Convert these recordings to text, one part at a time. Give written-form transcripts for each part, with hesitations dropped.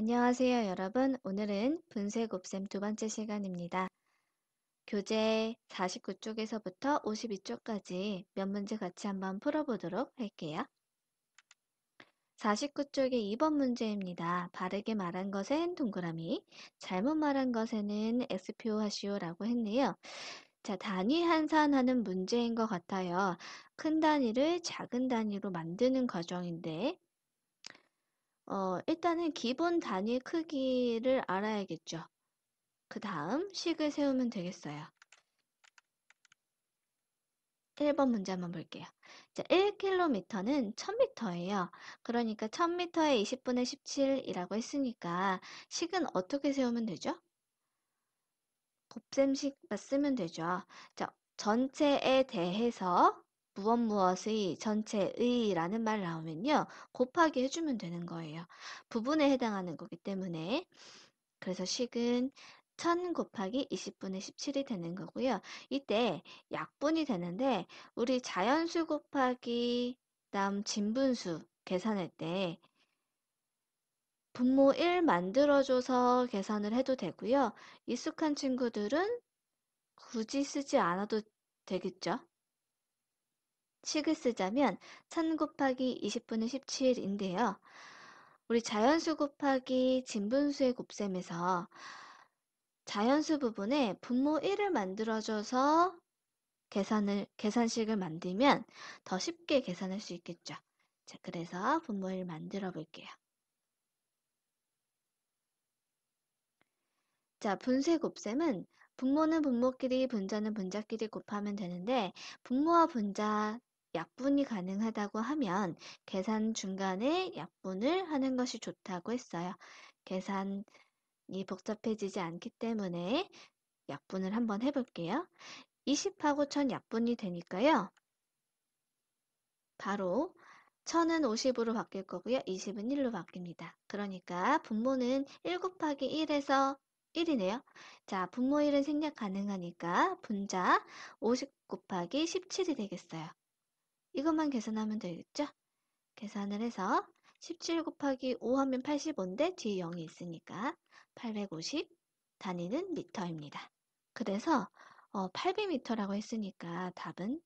안녕하세요, 여러분. 오늘은 분쇄 곱셈 두 번째 시간입니다. 교재 49쪽에서부터 52쪽까지 몇 문제 같이 한번 풀어보도록 할게요. 49쪽의 2번 문제입니다. 바르게 말한 것엔 동그라미, 잘못 말한 것에는 X표 하시오라고 했네요. 자, 단위 환산하는 문제인 것 같아요. 큰 단위를 작은 단위로 만드는 과정인데, 일단은 기본 단위 크기를 알아야겠죠. 그 다음 식을 세우면 되겠어요. 1번 문제 한번 볼게요. 자, 1km는 1000m예요. 그러니까 1000m에 20분의 17이라고 했으니까 식은 어떻게 세우면 되죠? 곱셈식 쓰면 되죠. 자, 전체에 대해서 무엇의 전체의라는 말 나오면요. 곱하기 해주면 되는 거예요. 부분에 해당하는 거기 때문에. 그래서 식은 1000 곱하기 20분의 17이 되는 거고요. 이때 약분이 되는데 우리 자연수 곱하기 다음 진분수 계산할 때 분모 1 만들어줘서 계산을 해도 되고요. 익숙한 친구들은 굳이 쓰지 않아도 되겠죠. 식을 쓰자면 1000 곱하기 20분의 17인데요. 우리 자연수 곱하기 진분수의 곱셈에서 자연수 부분에 분모 1을 만들어줘서 계산식을 만들면 더 쉽게 계산할 수 있겠죠. 자, 그래서 분모 1 만들어 볼게요. 자, 분쇄 곱셈은 분모는 분모끼리, 분자는 분자끼리 곱하면 되는데 분모와 분자 약분이 가능하다고 하면 계산 중간에 약분을 하는 것이 좋다고 했어요. 계산이 복잡해지지 않기 때문에 약분을 한번 해볼게요. 20하고 1000 약분이 되니까요. 바로 1000은 50으로 바뀔 거고요. 20은 1로 바뀝니다. 그러니까 분모는 1 곱하기 1에서 1이네요. 자, 분모 1은 생략 가능하니까 분자 50 곱하기 17이 되겠어요. 이것만 계산하면 되겠죠? 계산을 해서 17 곱하기 5 하면 85인데 뒤에 0이 있으니까 850 단위는 미터입니다. 그래서 800m라고 했으니까 답은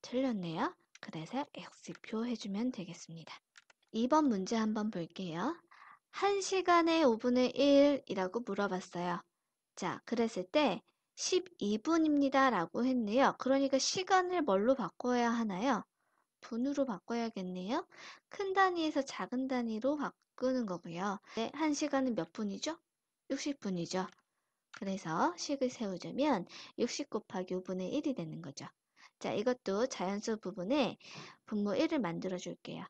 틀렸네요. 그래서 X표 해주면 되겠습니다. 2번 문제 한번 볼게요. 1시간에 5분의 1이라고 물어봤어요. 자, 그랬을 때 12분입니다 라고 했네요. 그러니까 시간을 뭘로 바꿔야 하나요? 분으로 바꿔야겠네요. 큰 단위에서 작은 단위로 바꾸는 거고요. 네, 1시간은 몇 분이죠? 60분이죠. 그래서 식을 세우자면 60 곱하기 5분의 1이 되는 거죠. 자, 이것도 자연수 부분에 분모 1을 만들어 줄게요.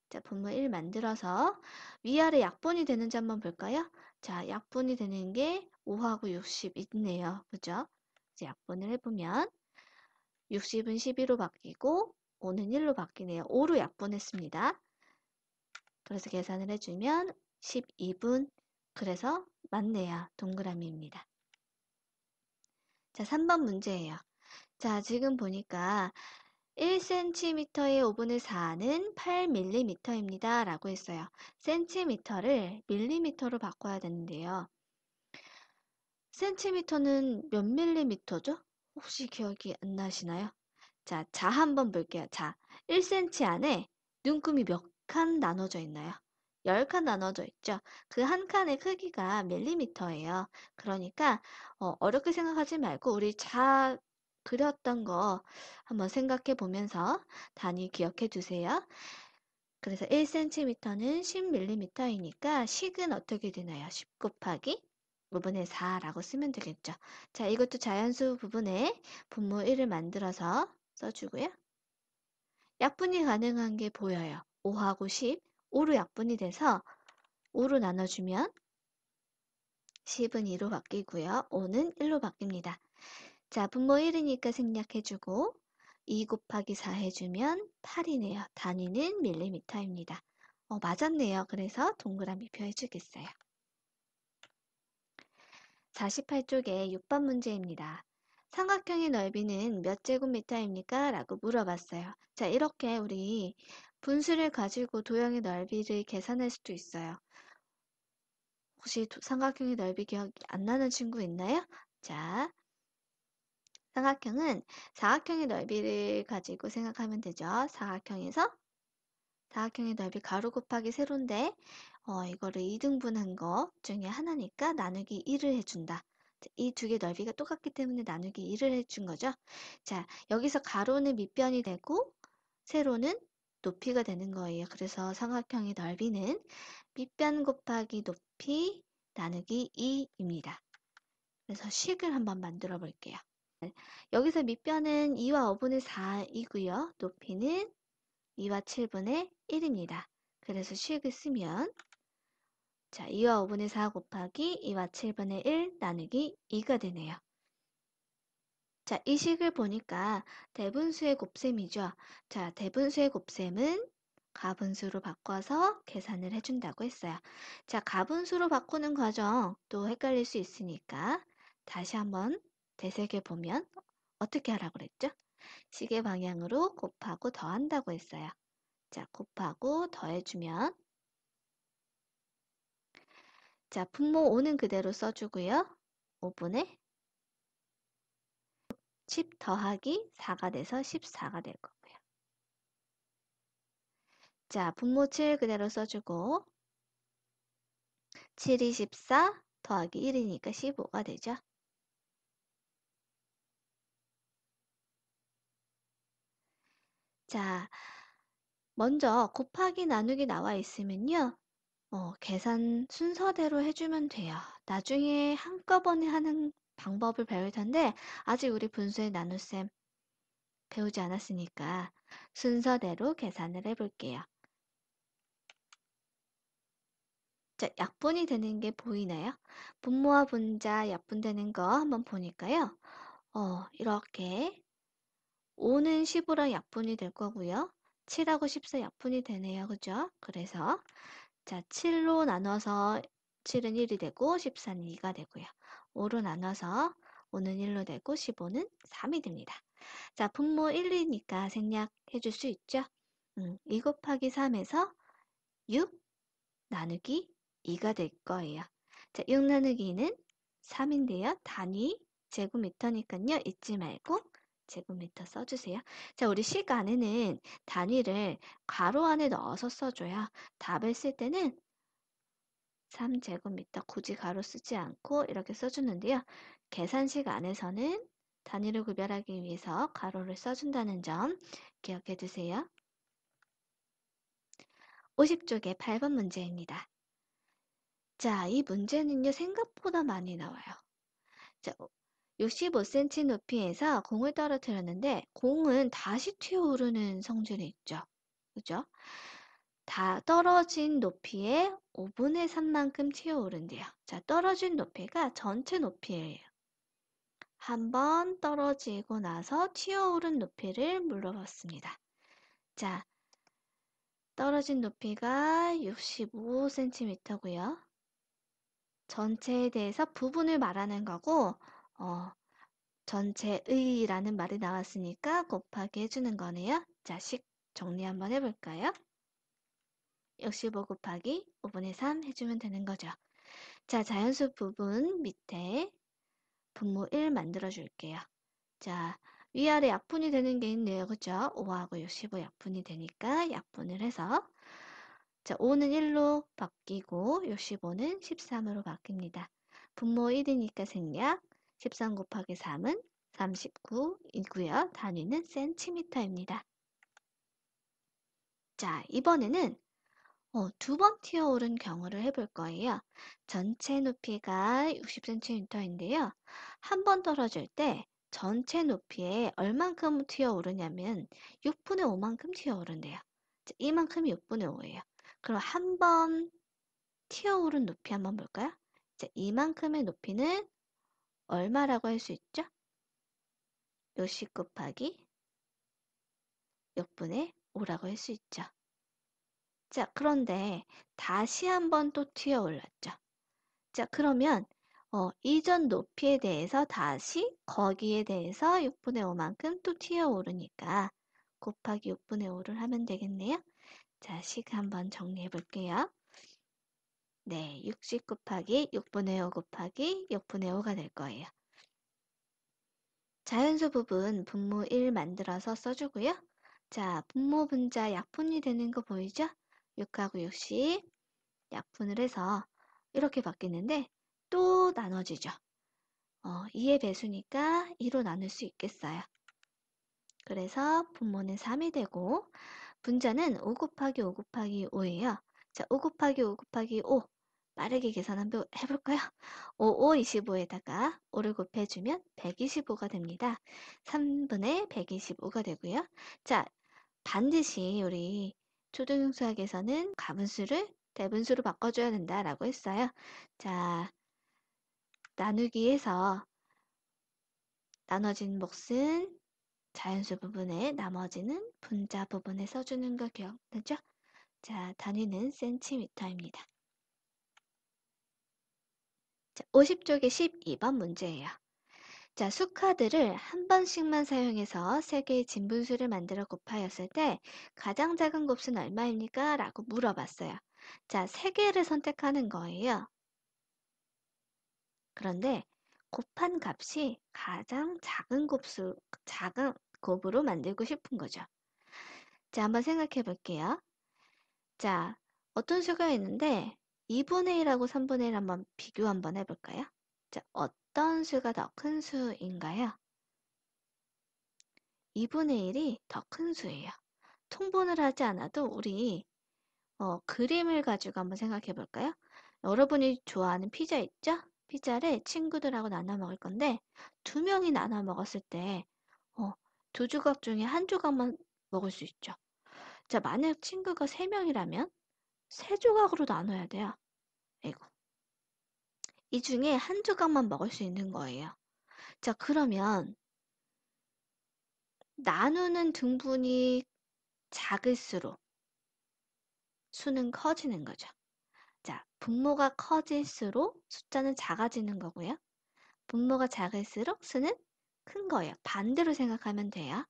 자, 분모 1 만들어서 위아래 약분이 되는지 한번 볼까요? 자, 약분이 되는 게 5하고 60 있네요. 그죠? 이제 약분을 해보면 60은 12로 바뀌고 5는 1로 바뀌네요. 5로 약분했습니다. 그래서 계산을 해주면 12분. 그래서 맞네요. 동그라미입니다. 자, 3번 문제예요. 자, 지금 보니까 1cm의 5분의 4는 8mm입니다. 라고 했어요. cm를 밀리미터로 바꿔야 되는데요. cm는 몇 밀리미터죠? 혹시 기억이 안 나시나요? 자, 자 한번 볼게요. 자, 1cm 안에 눈금이 몇 칸 나눠져 있나요? 10칸 나눠져 있죠? 그 한 칸의 크기가 밀리미터예요. 그러니까 어렵게 생각하지 말고 우리 자 그렸던 거 한번 생각해 보면서 단위 기억해 두세요. 그래서 1cm는 10mm이니까 식은 어떻게 되나요? 10 곱하기 5분의 4라고 쓰면 되겠죠. 자, 이것도 자연수 부분에 분모 1을 만들어서 써주고요. 약분이 가능한 게 보여요. 5하고 10, 5로 약분이 돼서 5로 나눠주면 10은 2로 바뀌고요. 5는 1로 바뀝니다. 자, 분모 1이니까 생략해주고 2 곱하기 4 해주면 8이네요. 단위는 밀리미터입니다. 맞았네요. 그래서 동그라미 표 해주겠어요. 48쪽에 6번 문제입니다. 삼각형의 넓이는 몇 제곱미터입니까? 라고 물어봤어요. 자, 이렇게 우리 분수를 가지고 도형의 넓이를 계산할 수도 있어요. 혹시 삼각형의 넓이 기억이 안 나는 친구 있나요? 자, 삼각형은 사각형의 넓이를 가지고 생각하면 되죠. 사각형의 넓이 가로 곱하기 세로인데 이거를 2등분한 거 중에 하나니까 나누기 2를 해준다. 이 두 개 넓이가 똑같기 때문에 나누기 2를 해준 거죠. 자, 여기서 가로는 밑변이 되고 세로는 높이가 되는 거예요. 그래서 삼각형의 넓이는 밑변 곱하기 높이 나누기 2입니다. 그래서 식을 한번 만들어 볼게요. 여기서 밑변은 2와 5분의 4이고요. 높이는 2와 7분의 1입니다. 그래서 식을 쓰면 자, 2와 5분의 4 곱하기 2와 7분의 1 나누기 2가 되네요. 자, 이 식을 보니까 대분수의 곱셈이죠. 자, 대분수의 곱셈은 가분수로 바꿔서 계산을 해준다고 했어요. 자, 가분수로 바꾸는 과정 또 헷갈릴 수 있으니까 다시 한번 되새겨 보면 어떻게 하라고 그랬죠? 시계 방향으로 곱하고 더한다고 했어요. 자, 곱하고 더해주면 자, 분모 5는 그대로 써주고요. 5분의 10 더하기 4가 돼서 14가 될 거고요. 자, 분모 7 그대로 써주고 7이 14 더하기 1이니까 15가 되죠. 자, 먼저 곱하기 나누기 나와 있으면요. 계산 순서대로 해주면 돼요. 나중에 한꺼번에 하는 방법을 배울 텐데 아직 우리 분수의 나눗셈 배우지 않았으니까 순서대로 계산을 해볼게요. 자, 약분이 되는 게 보이나요? 분모와 분자 약분되는 거 한번 보니까요. 이렇게 5는 15랑 약분이 될 거고요. 7하고 14 약분이 되네요. 그죠? 그래서 자, 7로 나눠서 7은 1이 되고 14는 2가 되고요. 5로 나눠서 5는 1로 되고 15는 3이 됩니다. 자, 분모 1이니까 생략해 줄 수 있죠? 2 곱하기 3에서 6 나누기 2가 될 거예요. 자, 6 나누기 2는 3인데요. 단위 제곱미터니까요. 잊지 말고 제곱미터 써주세요. 자, 우리 식 안에는 단위를 가로 안에 넣어서 써줘요. 답을 쓸 때는 3제곱미터 굳이 가로 쓰지 않고 이렇게 써주는데요. 계산식 안에서는 단위를 구별하기 위해서 가로를 써준다는 점 기억해 두세요. 50쪽의 8번 문제입니다. 자, 이 문제는요, 생각보다 많이 나와요. 자, 65cm 높이에서 공을 떨어뜨렸는데, 공은 다시 튀어오르는 성질이 있죠. 그죠? 다 떨어진 높이에 5분의 3만큼 튀어오른대요. 자, 떨어진 높이가 전체 높이예요. 한번 떨어지고 나서 튀어오른 높이를 물어봤습니다. 자, 떨어진 높이가 65cm고요. 전체에 대해서 부분을 말하는 거고, 전체의라는 말이 나왔으니까 곱하기 해주는 거네요. 자, 식 정리 한번 해볼까요? 65 곱하기 5분의 3 해주면 되는 거죠. 자, 자연수 부분 밑에 분모 1 만들어 줄게요. 자, 위아래 약분이 되는 게 있네요. 그죠? 5하고 65 약분이 되니까 약분을 해서 자, 5는 1로 바뀌고 65는 13으로 바뀝니다. 분모 1이니까 생략 13 곱하기 3은 39이고요. 단위는 센티미터입니다. 자, 이번에는 두 번 튀어오른 경우를 해볼 거예요. 전체 높이가 60cm인데요. 한 번 떨어질 때 전체 높이에 얼만큼 튀어오르냐면 6분의 5만큼 튀어오른대요. 자, 이만큼이 6분의 5예요. 그럼 한 번 튀어오른 높이 한번 볼까요? 자, 이만큼의 높이는 얼마라고 할 수 있죠? 요식 곱하기 6분의 5라고 할 수 있죠. 자, 그런데 다시 한 번 또 튀어 올랐죠. 자, 그러면 이전 높이에 대해서 다시 거기에 대해서 6분의 5만큼 또 튀어 오르니까 곱하기 6분의 5를 하면 되겠네요. 자, 식 한번 정리해 볼게요. 네, 60 곱하기 6분의 5 곱하기 6분의 5가 될 거예요. 자연수 부분 분모 1 만들어서 써주고요. 자, 분모 분자 약분이 되는 거 보이죠? 6하고 60 약분을 해서 이렇게 바뀌는데 또 나눠지죠. 2의 배수니까 2로 나눌 수 있겠어요. 그래서 분모는 3이 되고 분자는 5 곱하기 5 곱하기 5예요. 자, 5 곱하기 5 곱하기 5 빠르게 계산 한번 해볼까요? 5, 5, 25에다가 5를 곱해주면 125가 됩니다. 3분의 125가 되고요. 자, 반드시 우리 초등수학에서는 가분수를 대분수로 바꿔줘야 된다라고 했어요. 자, 나누기에서 나눠진 몫은 자연수 부분에 나머지는 분자 부분에 써주는 거 기억나죠? 자, 단위는 센티미터입니다. 자, 50쪽의 12번 문제예요. 자, 수카드를 한 번씩만 사용해서 세 개의 진분수를 만들어 곱하였을 때 가장 작은 곱수는 얼마입니까? 라고 물어봤어요. 자, 세 개를 선택하는 거예요. 그런데 곱한 값이 가장 작은 작은 곱으로 만들고 싶은 거죠. 자, 한번 생각해 볼게요. 자, 어떤 수가 있는데 2분의 1하고 3분의 1 한번 비교 한번 해볼까요? 자, 어떤 수가 더 큰 수인가요? 2분의 1이 더 큰 수예요. 통분을 하지 않아도 우리 그림을 가지고 한번 생각해 볼까요? 여러분이 좋아하는 피자 있죠? 피자를 친구들하고 나눠 먹을 건데 두 명이 나눠 먹었을 때 두 조각 중에 한 조각만 먹을 수 있죠. 자, 만약 친구가 세 명이라면 세 조각으로 나눠야 돼요. 아이고. 이 중에 한 조각만 먹을 수 있는 거예요. 자, 그러면 나누는 등분이 작을수록 수는 커지는 거죠. 자, 분모가 커질수록 숫자는 작아지는 거고요. 분모가 작을수록 수는 큰 거예요. 반대로 생각하면 돼요.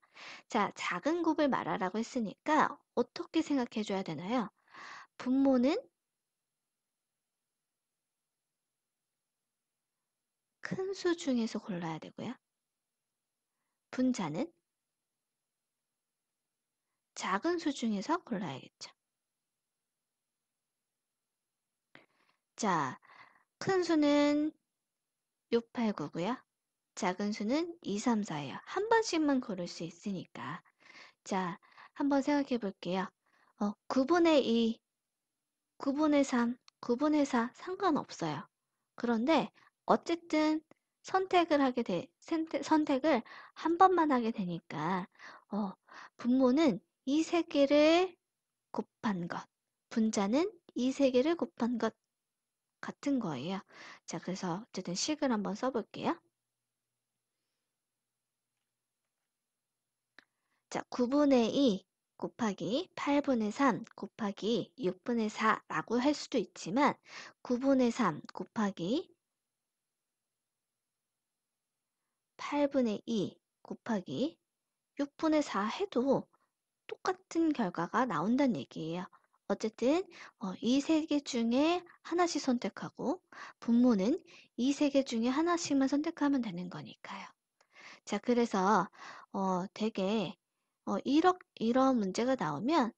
자, 작은 곱을 말하라고 했으니까 어떻게 생각해 줘야 되나요? 분모는 큰 수 중에서 골라야 되고요. 분자는 작은 수 중에서 골라야겠죠. 자, 큰 수는 6, 8, 9고요. 작은 수는 2, 3, 4예요. 한 번씩만 고를 수 있으니까. 자, 한번 생각해 볼게요. 9분의 2, 9분의 3, 9분의 4 상관없어요. 그런데 어쨌든 선택을 한 번만 하게 되니까 분모는 이 세 개를 곱한 것, 분자는 이 세 개를 곱한 것 같은 거예요. 자, 그래서 어쨌든 식을 한번 써볼게요. 자, 9분의 2 곱하기 8분의 3 곱하기 6분의 4라고 할 수도 있지만 9분의 3 곱하기 8분의 2 곱하기 6분의 4 해도 똑같은 결과가 나온다는 얘기예요. 어쨌든 이 세 개 중에 하나씩 선택하고 분모는 이 세 개 중에 하나씩만 선택하면 되는 거니까요. 자, 그래서 되게 이런 문제가 나오면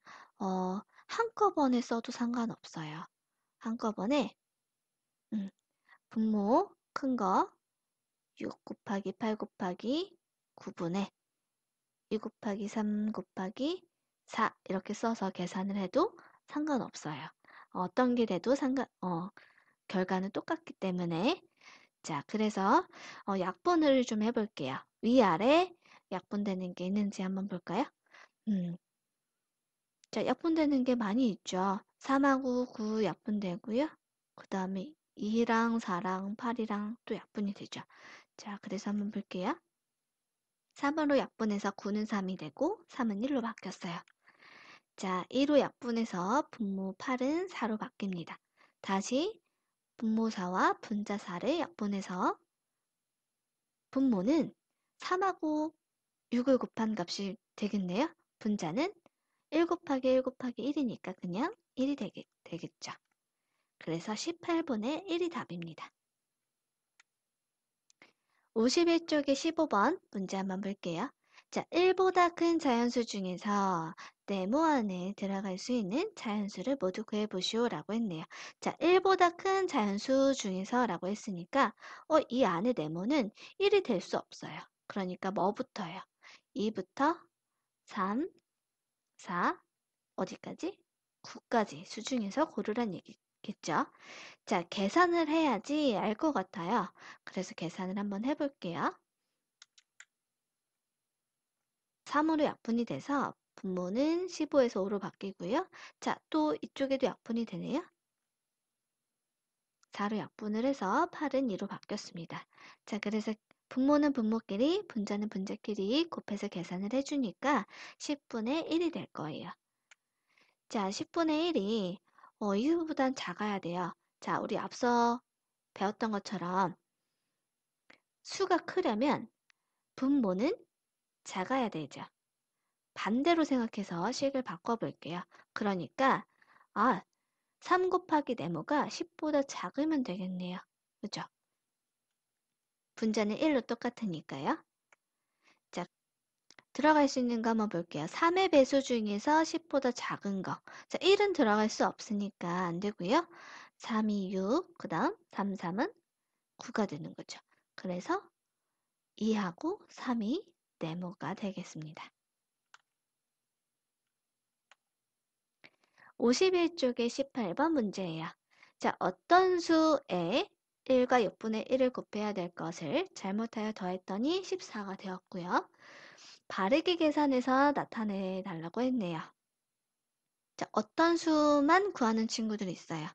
한꺼번에 써도 상관없어요. 한꺼번에 분모 큰 거 6 곱하기 8 곱하기 9분의 2 곱하기 3 곱하기 4 이렇게 써서 계산을 해도 상관없어요. 어떤 게 돼도 결과는 똑같기 때문에 자, 그래서 약분을 좀 해볼게요. 위아래 약분되는 게 있는지 한번 볼까요? 자, 약분되는 게 많이 있죠. 3하고 9 약분되고요. 그 다음에 2랑 4랑 8이랑 또 약분이 되죠. 자, 그래서 한번 볼게요. 3으로 약분해서 9는 3이 되고 3은 1로 바뀌었어요. 자, 2로 약분해서 분모 8은 4로 바뀝니다. 다시 분모 4와 분자 4를 약분해서 분모는 3하고 6을 곱한 값이 되겠네요. 분자는 1 곱하기 1 곱하기 1이니까 그냥 1이 되겠죠. 그래서 18분의 1이 답입니다. 51쪽에 15번 문제 한번 볼게요. 자, 1보다 큰 자연수 중에서 네모 안에 들어갈 수 있는 자연수를 모두 구해보시오 라고 했네요. 자, 1보다 큰 자연수 중에서 라고 했으니까 이 안에 네모는 1이 될 수 없어요. 그러니까 뭐부터요? 2부터 3, 4, 어디까지? 9까지 수 중에서 고르란 얘기겠죠? 자, 계산을 해야지 알 것 같아요. 그래서 계산을 한번 해볼게요. 3으로 약분이 돼서 분모는 15에서 5로 바뀌고요. 자, 또 이쪽에도 약분이 되네요. 4로 약분을 해서 8은 2로 바뀌었습니다. 자, 그래서 분모는 분모끼리, 분자는 분자끼리 곱해서 계산을 해주니까 10분의 1이 될 거예요. 자, 10분의 1이 이거보단 작아야 돼요. 자, 우리 앞서 배웠던 것처럼 수가 크려면 분모는 작아야 되죠. 반대로 생각해서 식을 바꿔볼게요. 그러니까 3 곱하기 네모가 10보다 작으면 되겠네요. 그죠? 분자는 1로 똑같으니까요. 자, 들어갈 수 있는 거 한번 볼게요. 3의 배수 중에서 10보다 작은 거. 자, 1은 들어갈 수 없으니까 안 되고요. 3이 6, 그 다음 3, 3은 9가 되는 거죠. 그래서 2하고 3이 네모가 되겠습니다. 51쪽의 18번 문제예요. 자, 어떤 수에 1과 6분의 1을 곱해야 될 것을 잘못하여 더했더니 14가 되었고요. 바르게 계산해서 나타내 달라고 했네요. 자, 어떤 수만 구하는 친구들이 있어요.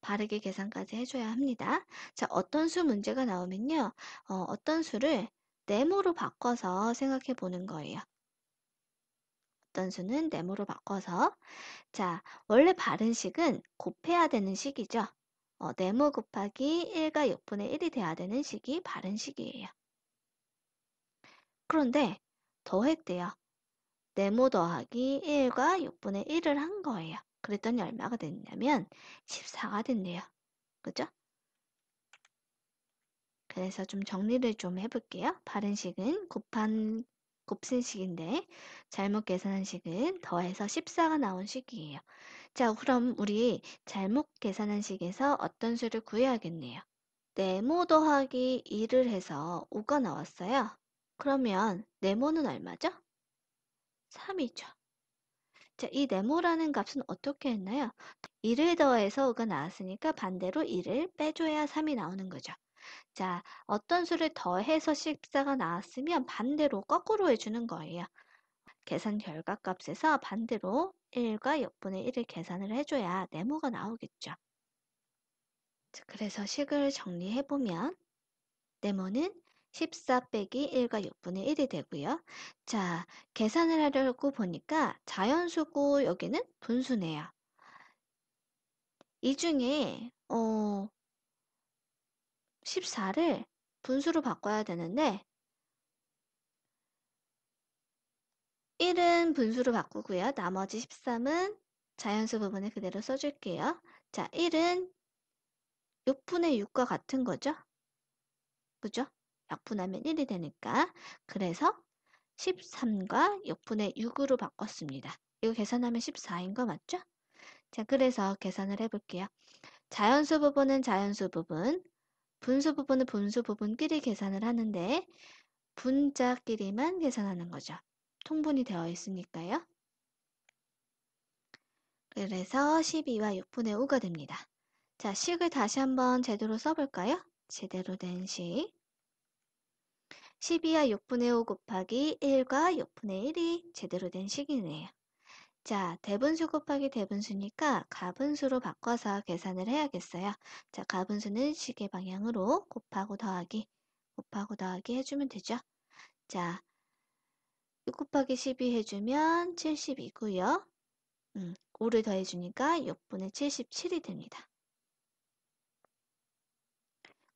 바르게 계산까지 해줘야 합니다. 자, 어떤 수 문제가 나오면요. 어떤 수를 네모로 바꿔서 생각해 보는 거예요. 어떤 수는 네모로 바꿔서 자, 원래 바른 식은 곱해야 되는 식이죠. 네모 곱하기 1과 6분의 1이 돼야 되는 식이 바른 식이에요. 그런데 더했대요. 네모 더하기 1과 6분의 1을 한 거예요. 그랬더니 얼마가 됐냐면 14가 됐네요. 그죠? 그래서 좀 정리를 좀 해볼게요. 바른 식은 곱셈 식인데 잘못 계산한 식은 더해서 14가 나온 식이에요. 자, 그럼 우리 잘못 계산한 식에서 어떤 수를 구해야겠네요. 네모 더하기 2를 해서 5가 나왔어요. 그러면 네모는 얼마죠? 3이죠. 자, 이 네모라는 값은 어떻게 했나요? 2를 더해서 5가 나왔으니까 반대로 2를 빼줘야 3이 나오는 거죠. 자, 어떤 수를 더해서 14가 나왔으면 반대로 거꾸로 해주는 거예요. 계산 결과값에서 반대로 1과 6분의 1을 계산을 해줘야 네모가 나오겠죠. 자, 그래서 식을 정리해보면 네모는 14 빼기 1과 6분의 1이 되고요. 자, 계산을 하려고 보니까 자연수고 여기는 분수네요. 이 중에 14를 분수로 바꿔야 되는데 1은 분수로 바꾸고요. 나머지 13은 자연수 부분을 그대로 써줄게요. 자, 1은 6분의 6과 같은 거죠? 그죠? 약분하면 1이 되니까. 그래서 13과 6분의 6으로 바꿨습니다. 이거 계산하면 14인 거 맞죠? 자, 그래서 계산을 해볼게요. 자연수 부분은 자연수 부분, 분수 부분은 분수 부분끼리 계산을 하는데 분자끼리만 계산하는 거죠. 통분이 되어 있으니까요. 그래서 12와 6분의 5가 됩니다. 자, 식을 다시 한번 제대로 써볼까요? 제대로 된 식. 12와 6분의 5 곱하기 1과 6분의 1이 제대로 된 식이네요. 자, 대분수 곱하기 대분수니까 가분수로 바꿔서 계산을 해야겠어요. 자, 가분수는 시계 방향으로 곱하고 더하기 해주면 되죠. 자, 6 곱하기 12 해주면 70이고요. 5를 더해주니까 6분의 77이 됩니다.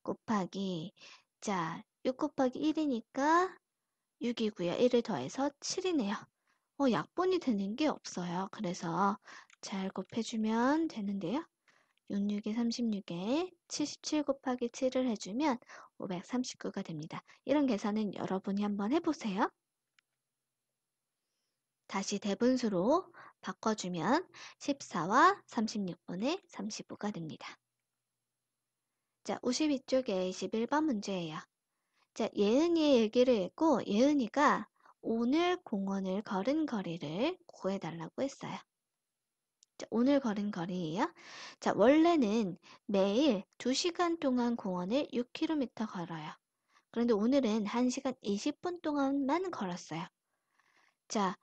곱하기 자, 6 곱하기 1이니까 6이고요. 1을 더해서 7이네요. 약분이 되는 게 없어요. 그래서 잘 곱해주면 되는데요. 66에 36에 77 곱하기 7을 해주면 539가 됩니다. 이런 계산은 여러분이 한번 해보세요. 다시 대분수로 바꿔주면 14와 36분의 35가 됩니다. 자, 52쪽에 21번 문제예요. 자, 예은이의 얘기를 읽고 예은이가 오늘 공원을 걸은 거리를 구해달라고 했어요. 자, 오늘 걸은 거리예요. 자, 원래는 매일 2시간 동안 공원을 6km 걸어요. 그런데 오늘은 1시간 20분 동안만 걸었어요. 자,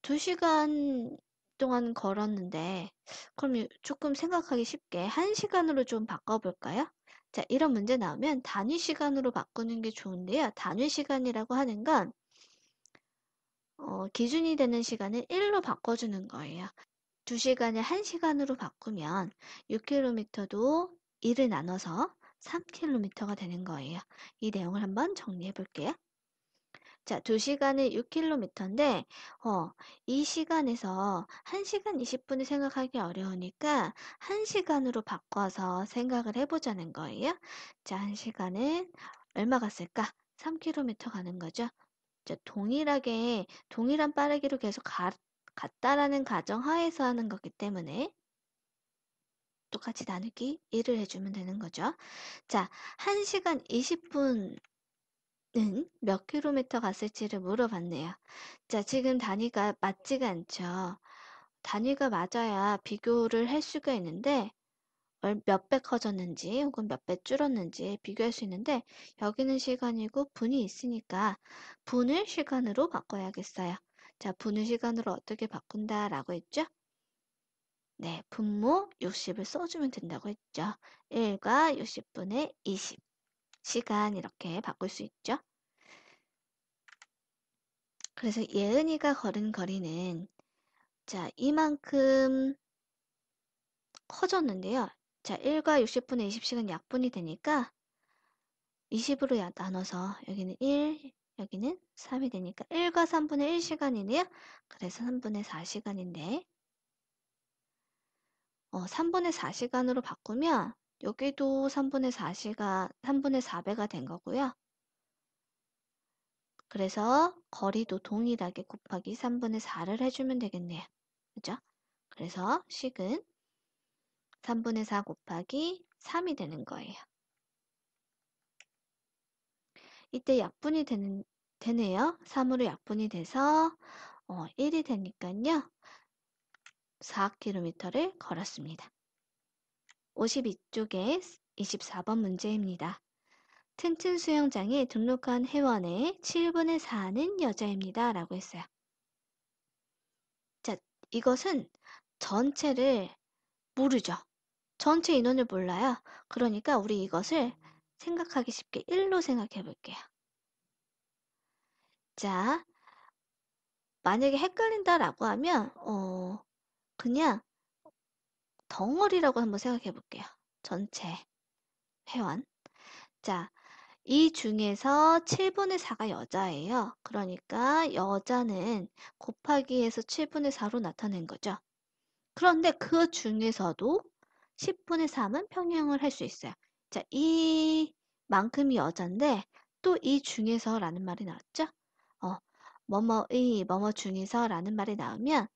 2시간 동안 걸었는데 그럼 조금 생각하기 쉽게 1시간으로 좀 바꿔볼까요? 자, 이런 문제 나오면 단위 시간으로 바꾸는 게 좋은데요. 단위 시간이라고 하는 건 기준이 되는 시간을 1로 바꿔주는 거예요. 2시간을 1시간으로 바꾸면 6km도 1을 나눠서 3km가 되는 거예요. 이 내용을 한번 정리해 볼게요. 자, 2시간을 6km인데, 이 시간에서 1시간 20분을 생각하기 어려우니까 1시간으로 바꿔서 생각을 해보자는 거예요. 자, 1시간은 얼마 갔을까? 3km 가는 거죠. 자, 동일한 빠르기로 계속 갔다라는 가정하에서 하는 거기 때문에 똑같이 나누기 1을 해주면 되는 거죠. 자, 1시간 20분 는 몇 킬로미터 갔을지를 물어봤네요. 자, 지금 단위가 맞지가 않죠. 단위가 맞아야 비교를 할 수가 있는데 몇 배 커졌는지 혹은 몇 배 줄었는지 비교할 수 있는데 여기는 시간이고 분이 있으니까 분을 시간으로 바꿔야겠어요. 자, 분을 시간으로 어떻게 바꾼다라고 했죠? 네, 분모 60을 써주면 된다고 했죠. 1과 60분의 20 시간 이렇게 바꿀 수 있죠. 그래서 예은이가 걸은 거리는 자, 이만큼 커졌는데요. 자, 1과 60분의 20시간 약분이 되니까 20으로 나눠서 여기는 1, 여기는 3이 되니까 1과 3분의 1시간이네요. 그래서 3분의 4시간인데 3분의 4시간으로 바꾸면 여기도 3분의 4시간, 3분의 4배가 된 거고요. 그래서 거리도 동일하게 곱하기 3분의 4를 해주면 되겠네요. 그죠? 그래서 식은 3분의 4 곱하기 3이 되는 거예요. 이때 약분이 되네요. 3으로 약분이 돼서 1이 되니까요. 4km를 걸었습니다. 52쪽에 24번 문제입니다. 튼튼 수영장에 등록한 회원의 7분의 4는 여자입니다. 라고 했어요. 자, 이것은 전체를 모르죠. 전체 인원을 몰라요. 그러니까 우리 이것을 생각하기 쉽게 1로 생각해 볼게요. 자, 만약에 헷갈린다라고 하면 그냥 덩어리라고 한번 생각해 볼게요. 전체 회원. 자, 이 중에서 7분의 4가 여자예요. 그러니까 여자는 곱하기해서 7분의 4로 나타낸 거죠. 그런데 그 중에서도 10분의 3은 평행을 할 수 있어요. 자, 이만큼이 여잔데 또 이 중에서라는 말이 나왔죠? 뭐뭐 중에서라는 말이 나오면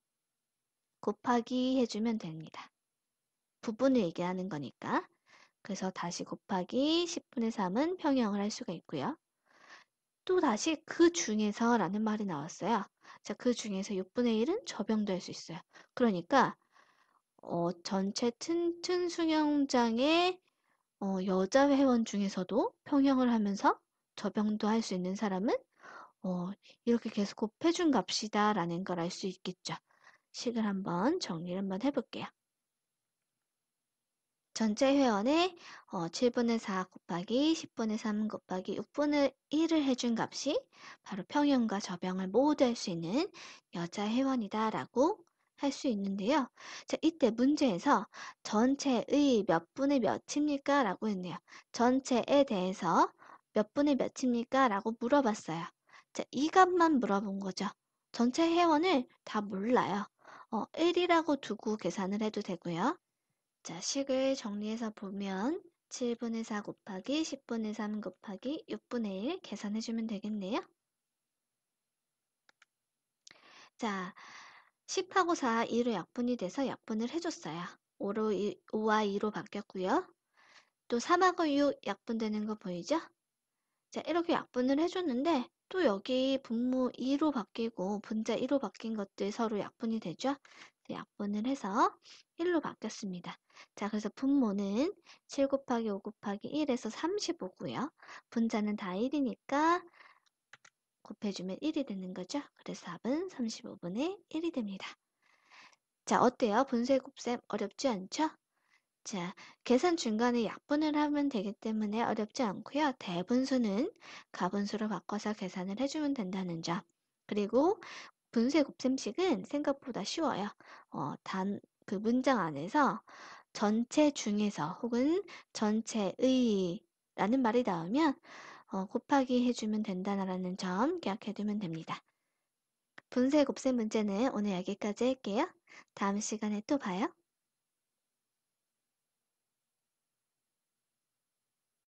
곱하기 해주면 됩니다. 부분을 얘기하는 거니까. 그래서 다시 곱하기 10분의 3은 평형을 할 수가 있고요. 또 다시 그 중에서라는 말이 나왔어요. 자, 그 중에서 6분의 1은 접영도 할 수 있어요. 그러니까 전체 튼튼 수영장의 여자 회원 중에서도 평형을 하면서 접영도 할 수 있는 사람은 이렇게 계속 곱해준 값이다 라는 걸 알 수 있겠죠. 식을 한번 정리를 한번 해볼게요. 전체 회원의 7분의 4 곱하기 10분의 3 곱하기 6분의 1을 해준 값이 바로 평형과 접영을 모두 할 수 있는 여자 회원이다 라고 할 수 있는데요. 자, 이때 문제에서 전체의 몇 분의 몇입니까? 라고 했네요. 전체에 대해서 몇 분의 몇입니까? 라고 물어봤어요. 자, 이 값만 물어본 거죠. 전체 회원을 다 몰라요. 1이라고 두고 계산을 해도 되고요. 자, 식을 정리해서 보면 7분의 4 곱하기 10분의 3 곱하기 6분의 1 계산해주면 되겠네요. 자, 10하고 4, 2로 약분이 돼서 약분을 해줬어요. 5와 2로 바뀌었고요. 또 3하고 6 약분되는 거 보이죠? 자, 이렇게 약분을 해줬는데 또 여기 분모 2로 바뀌고 분자 1로 바뀐 것들 서로 약분이 되죠? 약분을 해서 1로 바뀌었습니다. 자, 그래서 분모는 7 곱하기 5 곱하기 1에서 35고요. 분자는 다 1이니까 곱해주면 1이 되는 거죠. 그래서 답은 35분의 1이 됩니다. 자, 어때요? 분쇄 곱셈 어렵지 않죠? 자, 계산 중간에 약분을 하면 되기 때문에 어렵지 않고요. 대분수는 가분수로 바꿔서 계산을 해주면 된다는 점. 그리고 분쇄 곱셈식은 생각보다 쉬워요. 그 문장 안에서 전체 중에서 혹은 전체의 라는 말이 나오면 곱하기 해주면 된다는 점 기억해두면 됩니다. 분쇄 곱셈 문제는 오늘 여기까지 할게요. 다음 시간에 또 봐요.